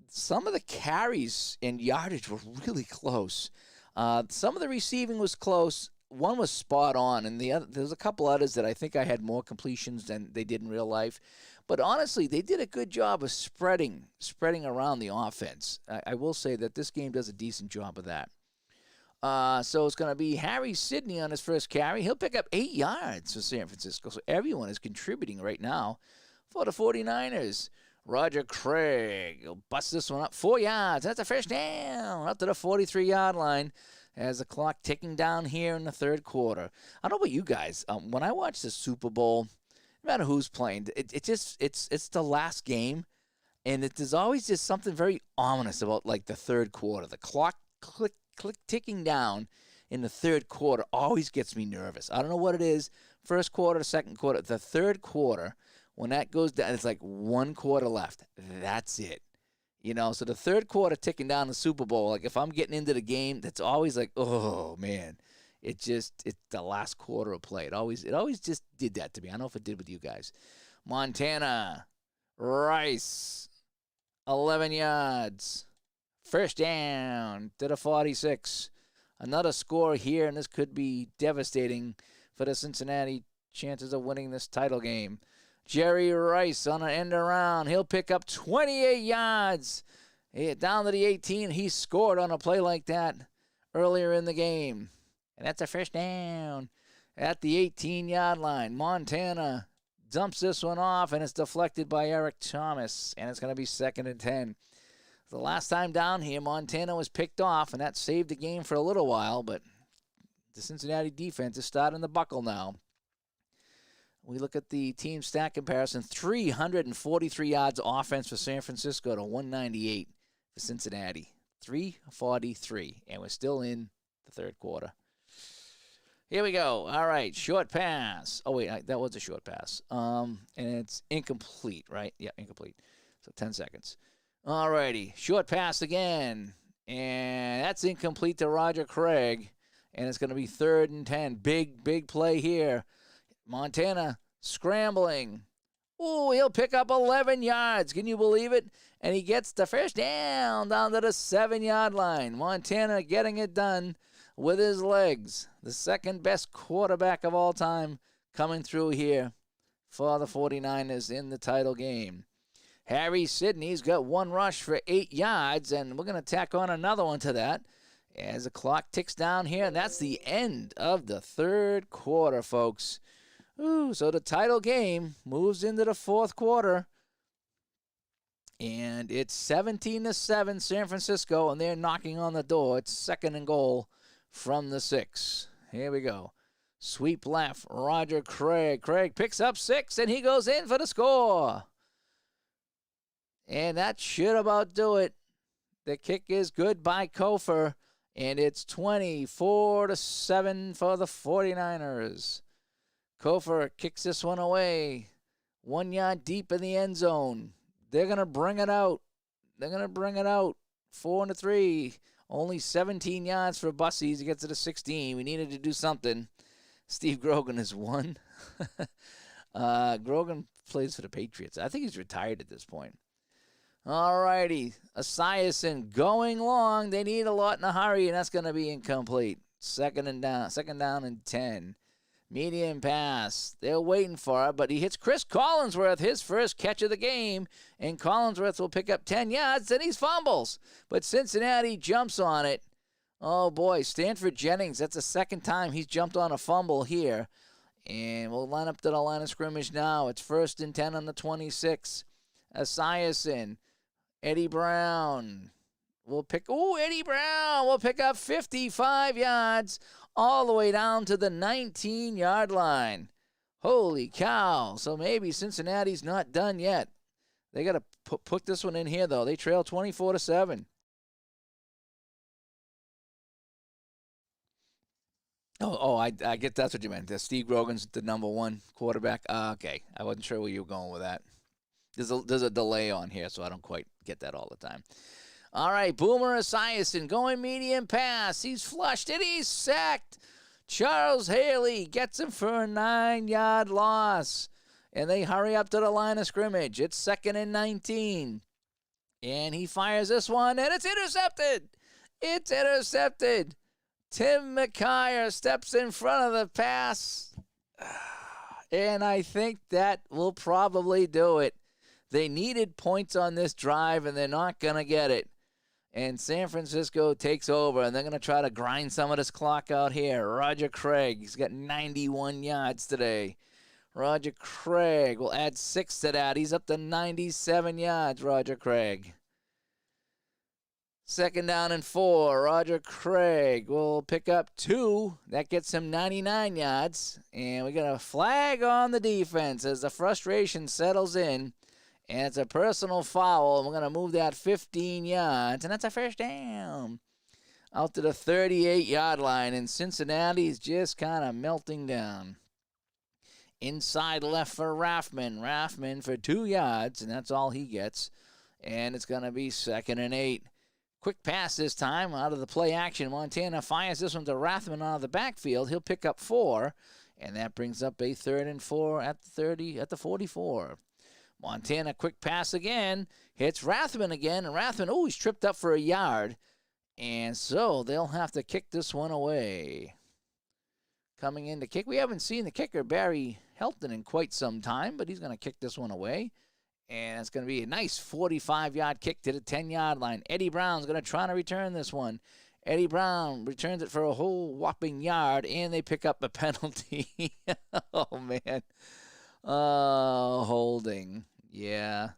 some of the carries and yardage were really close. Some of the receiving was close. One was spot on, and there's a couple others that I think I had more completions than they did in real life. But honestly, they did a good job of spreading around the offense. I will say that this game does a decent job of that. So it's going to be Harry Sidney on his first carry. He'll pick up 8 yards for San Francisco. So everyone is contributing right now for the 49ers. Roger Craig will bust this one up 4 yards. That's a first down up to the 43-yard line as the clock ticking down here in the third quarter. I don't know about you guys. When I watch the Super Bowl, no matter who's playing, it's the last game, and there's always just something very ominous about like the third quarter. The clock ticking down in the third quarter always gets me nervous. I don't know what it is. First quarter, second quarter, the third quarter, when that goes down, it's like 1 quarter left. That's it. So the third quarter ticking down the Super Bowl, like if I'm getting into the game, that's always like, oh man, it's the last quarter of play. It always just did that to me. I don't know if it did with you guys. Montana, Rice, 11 yards. First down to the 46. Another score here, and this could be devastating for the Cincinnati chances of winning this title game. Jerry Rice on an end around. He'll pick up 28 yards. Down to the 18. He scored on a play like that earlier in the game. And that's a first down at the 18-yard line. Montana dumps this one off, and it's deflected by Eric Thomas. And it's going to be 2nd and 10. The last time down here, Montana was picked off, and that saved the game for a little while, but the Cincinnati defense is starting to buckle now. We look at the team stat comparison, 343 yards offense for San Francisco to 198 for Cincinnati. 343, and we're still in the third quarter. Here we go. All right, short pass. Oh, wait, that was a short pass. And it's incomplete, right? Yeah, incomplete. So 10 seconds. All righty, short pass again. And that's incomplete to Roger Craig. and it's going to be 3rd and 10. Big play here. Montana scrambling. Ooh, he'll pick up 11 yards. Can you believe it? And he gets the first down to the 7-yard line. Montana getting it done with his legs. The second best quarterback of all time coming through here for the 49ers in the title game. Harry Sidney's got 1 rush for 8 yards, and we're going to tack on another one to that as the clock ticks down here. And that's the end of the 3rd quarter, folks. Ooh, so the title game moves into the 4th quarter, and it's 17-7 San Francisco, and they're knocking on the door. It's 2nd and goal from the 6. Here we go. Sweep left, Roger Craig. Craig picks up 6, and he goes in for the score. And that should about do it. The kick is good by Kofor, and it's 24-7 for the 49ers. Kofor kicks this one away. 1 yard deep in the end zone. They're going to bring it out. 4-3. Only 17 yards for Bussies. He gets to the 16. We needed to do something. Steve Grogan is 1. Grogan plays for the Patriots. I think he's retired at this point. All righty. Esiason going long. They need a lot in a hurry, and that's going to be incomplete. Second down and 10. Medium pass. They're waiting for it, but he hits Chris Collinsworth, his first catch of the game, and Collinsworth will pick up 10 yards, then he fumbles. But Cincinnati jumps on it. Oh, boy, Stanford Jennings, that's the second time he's jumped on a fumble here. And we'll line up to the line of scrimmage now. It's 1st and 10 on the 26. Esiason. Eddie Brown will pick up 55 yards all the way down to the 19-yard line. Holy cow. So maybe Cincinnati's not done yet. They got to put this one in here, though. They trail 24-7. I get that's what you meant. Steve Grogan's the number 1 quarterback. Okay. I wasn't sure where you were going with that. There's a delay on here, so I don't quite get that all the time. All right, Boomer Esiason going medium pass. He's flushed and he's sacked. Charles Haley gets him for a 9-yard loss. And they hurry up to the line of scrimmage. It's 2nd and 19. And he fires this one, and it's intercepted. It's intercepted. Tim McKyer steps in front of the pass. And I think that will probably do it. They needed points on this drive, and they're not going to get it. And San Francisco takes over, and they're going to try to grind some of this clock out here. Roger Craig, he's got 91 yards today. Roger Craig will add 6 to that. He's up to 97 yards, Roger Craig. 2nd down and 4. Roger Craig will pick up 2. That gets him 99 yards. And we got a flag on the defense as the frustration settles in. And it's a personal foul. We're going to move that 15 yards. And that's a first down. Out to the 38-yard line. And Cincinnati's just kind of melting down. Inside left for Raffman. Raffman for 2 yards. And that's all he gets. And it's going to be 2nd and 8. Quick pass this time out of the play action. Montana fires this one to Rathman out of the backfield. He'll pick up 4. And that brings up a 3rd and 4 at the 44. Montana, quick pass again. Hits Rathman again. And Rathman, he's tripped up for a yard. And so they'll have to kick this one away. Coming in to kick. We haven't seen the kicker, Barry Helton, in quite some time. But he's going to kick this one away. And it's going to be a nice 45-yard kick to the 10-yard line. Eddie Brown's going to try to return this one. Eddie Brown returns it for a whole whopping yard. And they pick up a penalty. Oh, man. Holding. Yeah.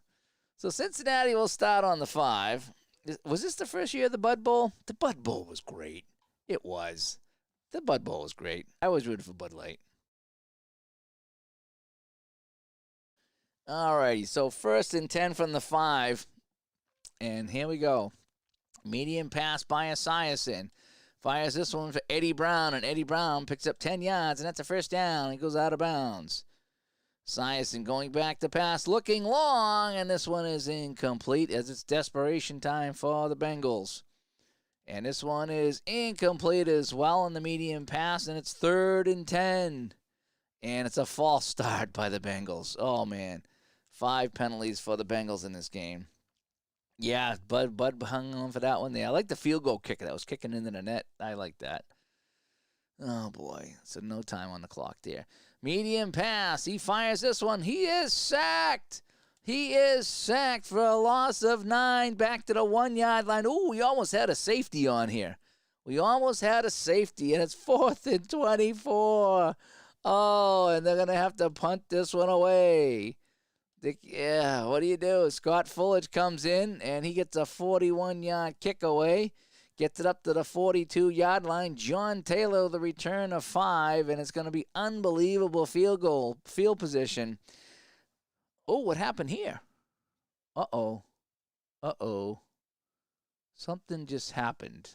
So Cincinnati will start on the 5. Was this the first year of the Bud Bowl? The Bud Bowl was great. It was. The Bud Bowl was great. I was rooting for Bud Light. All righty. So 1st and 10 from the 5. And here we go. Medium pass by Esiason. Fires this one for Eddie Brown. And Eddie Brown picks up 10 yards. And that's a first down. He goes out of bounds. Esiason going back to pass, looking long, and this one is incomplete as it's desperation time for the Bengals. And this one is incomplete as well on the medium pass, and it's 3rd and 10. And it's a false start by the Bengals. Oh, man. 5 penalties for the Bengals in this game. Yeah, Bud hung on for that one there. I like the field goal kicker that was kicking into the net. I like that. Oh, boy. So no time on the clock there. Medium pass. He fires this one. He is sacked. He is sacked for a loss of 9 back to the 1-yard line. Ooh, we almost had a safety on here. We almost had a safety, and it's 4th and 24. Oh, and they're going to have to punt this one away. Yeah, what do you do? Scott Fullage comes in, and he gets a 41-yard kick away. Gets it up to the 42-yard line. John Taylor, the return of 5, and it's going to be unbelievable field position. Oh, what happened here? Uh-oh. Something just happened.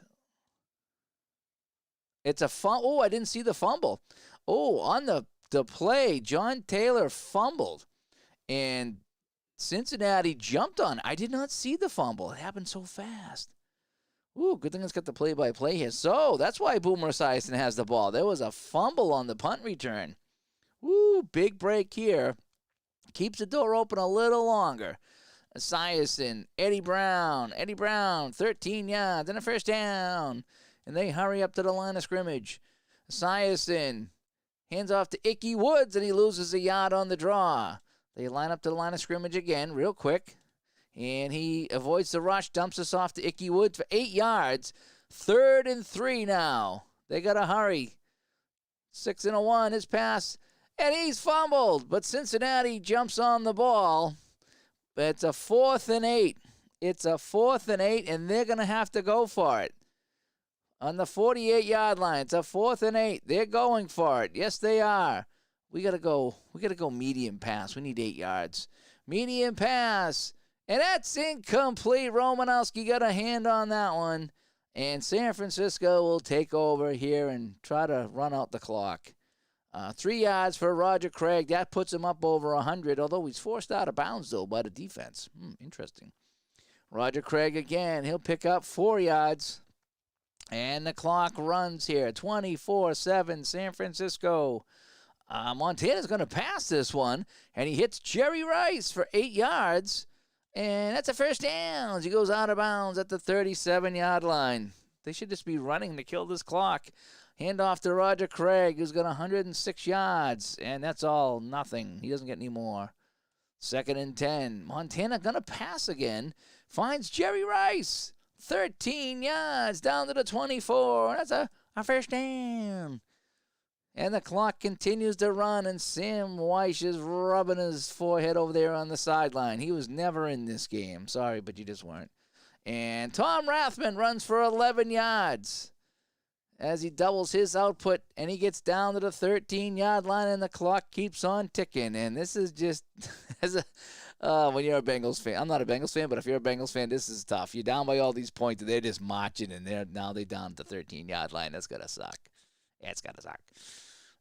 It's a fumble. Oh, I didn't see the fumble. Oh, on the play, John Taylor fumbled, and Cincinnati jumped on. I did not see the fumble. It happened so fast. Ooh, good thing it's got the play-by-play here. So that's why Boomer Esiason has the ball. There was a fumble on the punt return. Ooh, big break here. Keeps the door open a little longer. Esiason, Eddie Brown, 13 yards and a first down. And they hurry up to the line of scrimmage. Esiason hands off to Ickey Woods, and he loses a yard on the draw. They line up to the line of scrimmage again real quick. And he avoids the rush, dumps us off to Ickey Woods for 8 yards. 3rd and 3 now. They got to hurry. 6 and a 1, his pass. And he's fumbled, but Cincinnati jumps on the ball. It's a 4th and 8. It's a 4th and 8, and they're going to have to go for it. On the 48-yard line, it's a 4th and 8. They're going for it. Yes, they are. We got to go medium pass. We need 8 yards. Medium pass, and that's incomplete. Romanowski got a hand on that one, and San Francisco will take over here and try to run out the clock. 3 yards for Roger Craig. That puts him up over 100, although he's forced out of bounds, though, by the defense. Interesting. Roger Craig again. He'll pick up 4 yards. And the clock runs here. 24-7, San Francisco. Montana's going to pass this one, and he hits Jerry Rice for 8 yards. And that's a first down. He goes out of bounds at the 37-yard line. They should just be running to kill this clock. Hand off to Roger Craig, who's got 106 yards, and that's all nothing. He doesn't get any more. 2nd and 10. Montana going to pass again. Finds Jerry Rice. 13 yards down to the 24. That's a first down. And the clock continues to run, and Sam Weish is rubbing his forehead over there on the sideline. He was never in this game. Sorry, but you just weren't. And Tom Rathman runs for 11 yards. As he doubles his output, and he gets down to the 13-yard line, and the clock keeps on ticking. And this is just, when you're a Bengals fan. I'm not a Bengals fan, but if you're a Bengals fan, this is tough. You're down by all these points, and they're just marching, and now they're down at the 13-yard line. That's going to suck. Yeah, it's going to suck.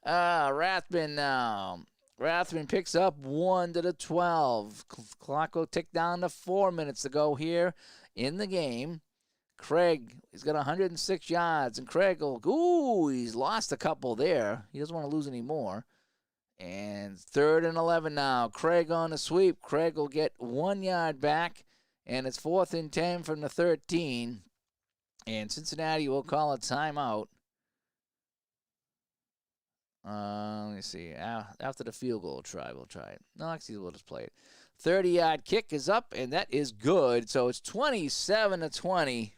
Rathman now. Rathman picks up 1 to the 12. Clock will tick down to 4 minutes to go here in the game. Craig, he's got 106 yards, and Craig he's lost a couple there. He doesn't want to lose any more. And 3rd and 11 now. Craig on the sweep. Craig will get 1 yard back, and it's 4th and 10 from the 13. And Cincinnati will call a timeout. Let me see. After the field goal we'll try it. No, actually, we'll just play it. 30-yard kick is up, and that is good. So it's 27-20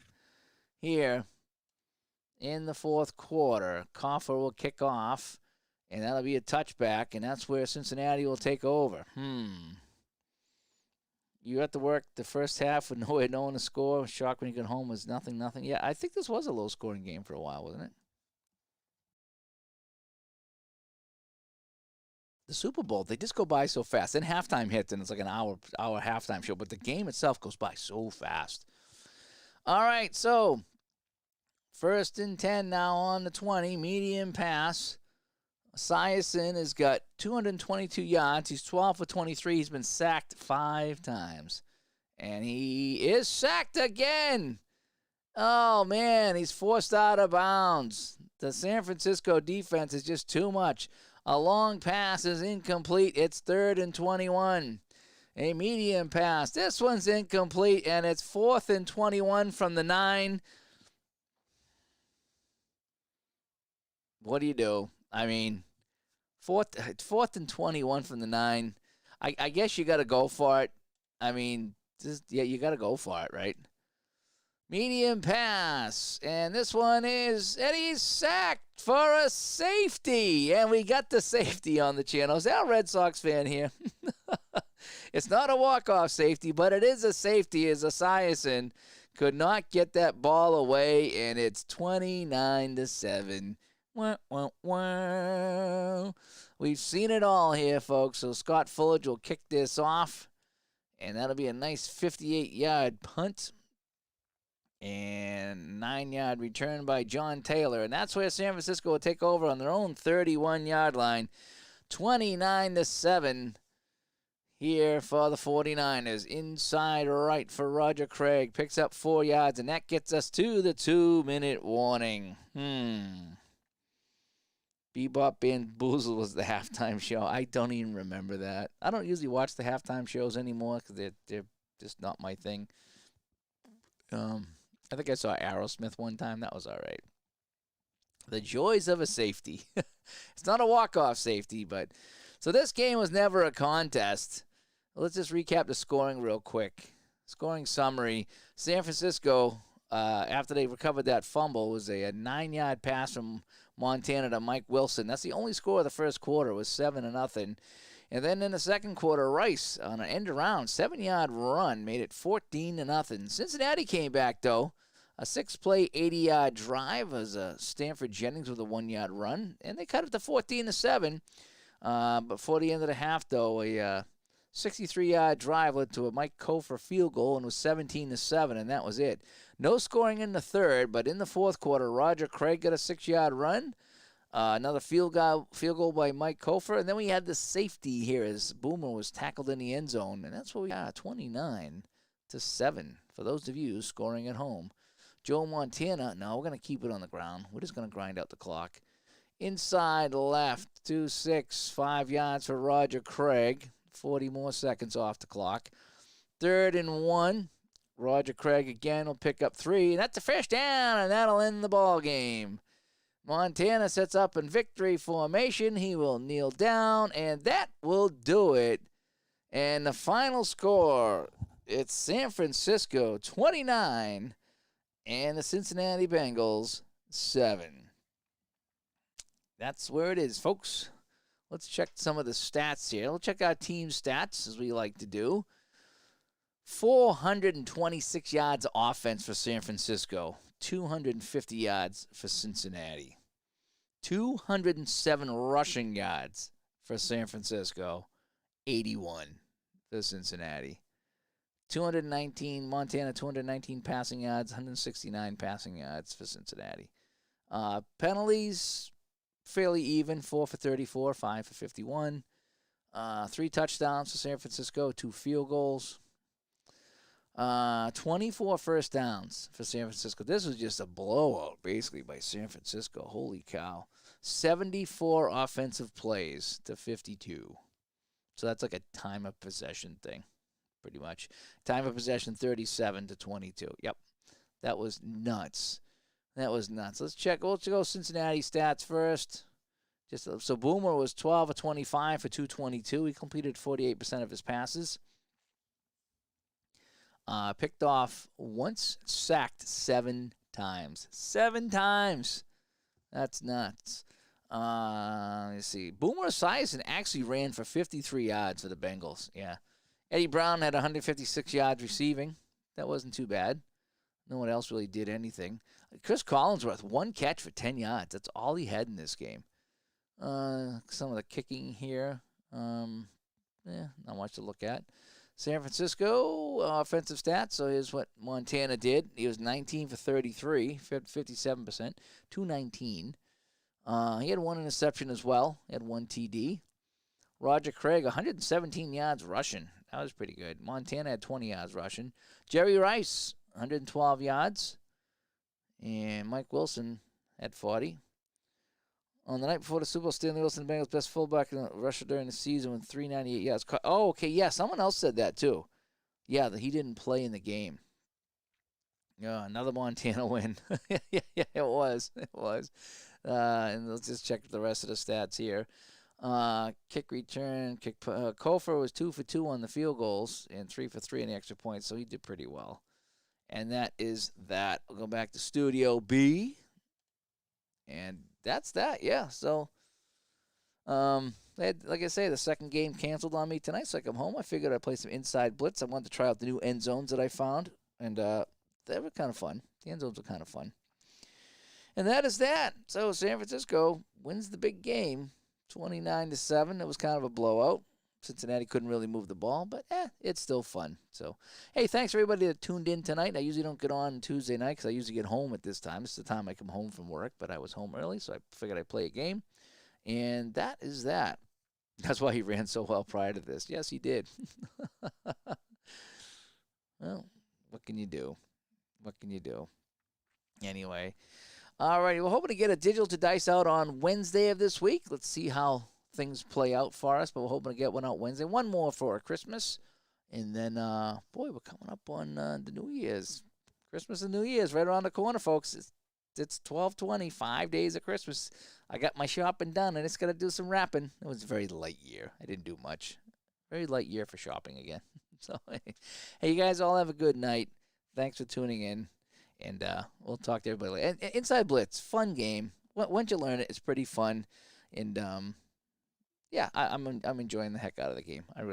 here in the 4th quarter. Coffer will kick off, and that'll be a touchback, and that's where Cincinnati will take over. You have to work the first half with no one to score. Shock when you get home was 0-0. Yeah, I think this was a low-scoring game for a while, wasn't it? The Super Bowl, they just go by so fast. Then halftime hits, and it's like an hour halftime show. But the game itself goes by so fast. All right, so 1st and 10 now on the 20. Medium pass. Esiason has got 222 yards. He's 12 for 23. He's been sacked 5 times. And he is sacked again. Oh, man, he's forced out of bounds. The San Francisco defense is just too much. A long pass is incomplete. It's 3rd and 21. A medium pass. This one's incomplete, and it's 4th and 21 from the 9. What do you do? I mean, fourth and 21 from the 9. I guess you got to go for it. I mean, you got to go for it, right? Medium pass, and this one is Eddie's sacked for a safety, and we got the safety on the channel. Is that a Red Sox fan here? It's not a walk-off safety, but it is a safety as Esiason could not get that ball away, and it's 29-7. Wah, wah, wah. We've seen it all here, folks, so Scott Fullage will kick this off, and that'll be a nice 58-yard punt. And 9-yard return by John Taylor. And that's where San Francisco will take over on their own 31-yard line. 29-7 here for the 49ers. Inside right for Roger Craig. Picks up 4 yards, and that gets us to the 2-minute warning. Bebop Bamboozle was the halftime show. I don't even remember that. I don't usually watch the halftime shows anymore because they're just not my thing. I think I saw Aerosmith one time. That was all right. The joys of a safety. It's not a walk-off safety, but... So this game was never a contest. Let's just recap the scoring real quick. Scoring summary. San Francisco, after they recovered that fumble, was a 9-yard pass from Montana to Mike Wilson. That's the only score of the first quarter. It was 7-0. And then in the second quarter, Rice, on an end-around 7-yard run, made it 14-0. Cincinnati came back, though. A 6-play, 80-yard drive as Stanford Jennings with a 1-yard run. And they cut it to 14-7. Before the end of the half, though, a 63-yard drive led to a Mike Kofor field goal and was 17-7, and that was it. No scoring in the third, but in the fourth quarter, Roger Craig got a 6-yard run. Another field goal by Mike Kofor. And then we had the safety here as Boomer was tackled in the end zone. And that's what we got, 29-7 for those of you scoring at home. Joe Montana, no, we're going to keep it on the ground. We're just going to grind out the clock. Inside left, 2-6, 5 yards for Roger Craig. 40 more seconds off the clock. 3rd and 1. Roger Craig again will pick up 3. And that's a first down, and that'll end the ball game. Montana sets up in victory formation. He will kneel down, and that will do it. And the final score, it's San Francisco 29 and the Cincinnati Bengals 7. That's where it is, folks. Let's check some of the stats here. We'll check our team stats, as we like to do. 426 yards offense for San Francisco. 250 yards for Cincinnati. 207 rushing yards for San Francisco. 81 for Cincinnati. 219, Montana, 219 passing yards, 169 passing yards for Cincinnati. Penalties, fairly even, 4 for 34, 5 for 51. 3 touchdowns for San Francisco, 2 field goals. 24 first downs for San Francisco. This was just a blowout, basically, by San Francisco. Holy cow. 74 offensive plays to 52. So that's like a time of possession thing, pretty much. Time of possession, 37 to 22. Yep. That was nuts. That was nuts. Let's go Cincinnati stats first. So Boomer was 12 of 25 for 222. He completed 48% of his passes. Picked off once, sacked 7 times. 7 times. That's nuts. Let's see. Boomer Esiason actually ran for 53 yards for the Bengals. Yeah. Eddie Brown had 156 yards receiving. That wasn't too bad. No one else really did anything. Chris Collinsworth, 1 catch for 10 yards. That's all he had in this game. Some of the kicking here. Not much to look at. San Francisco offensive stats. So here's what Montana did. He was 19 for 33, 57%, 219. He had 1 interception as well. He had 1 TD. Roger Craig, 117 yards rushing. That was pretty good. Montana had 20 yards rushing. Jerry Rice, 112 yards. And Mike Wilson had 40. On the night before the Super Bowl, Stanley Wilson, the Bengals' best fullback in Russia during the season with 398 yards. Oh, okay, yeah, someone else said that too. Yeah, that he didn't play in the game. Yeah, another Montana win. Yeah, it was. It was. And let's just check the rest of the stats here. Kick return, Kofor was 2 for 2 on the field goals and 3 for 3 on the extra points, so he did pretty well. And that is that. We'll go back to Studio B. And that's that, yeah. So, like I say, the second game canceled on me tonight, so I come home. I figured I'd play some Inside Blitz. I wanted to try out the new end zones that I found, and they were kind of fun. The end zones were kind of fun. And that is that. So San Francisco wins the big game, 29-7. It was kind of a blowout. Cincinnati couldn't really move the ball, but it's still fun. So, hey, thanks for everybody that tuned in tonight. I usually don't get on Tuesday night because I usually get home at this time. This is the time I come home from work, but I was home early, so I figured I'd play a game. And that is that. That's why he ran so well prior to this. Yes, he did. Well, what can you do? What can you do? Anyway. All right, we're hoping to get a digital to dice out on Wednesday of this week. Let's see how things play out for us, but we're hoping to get one out Wednesday. One more for Christmas, and then, boy, we're coming up on the New Year's. Christmas and New Year's right around the corner, folks. It's 12/20, 5 days of Christmas. I got my shopping done. I just got to do some wrapping. It was a very light year. I didn't do much. Very light year for shopping again. So, hey, you guys all have a good night. Thanks for tuning in. And we'll talk to everybody later. And Inside Blitz, fun game. Once you learn it, it's pretty fun. And yeah, I'm enjoying the heck out of the game. I really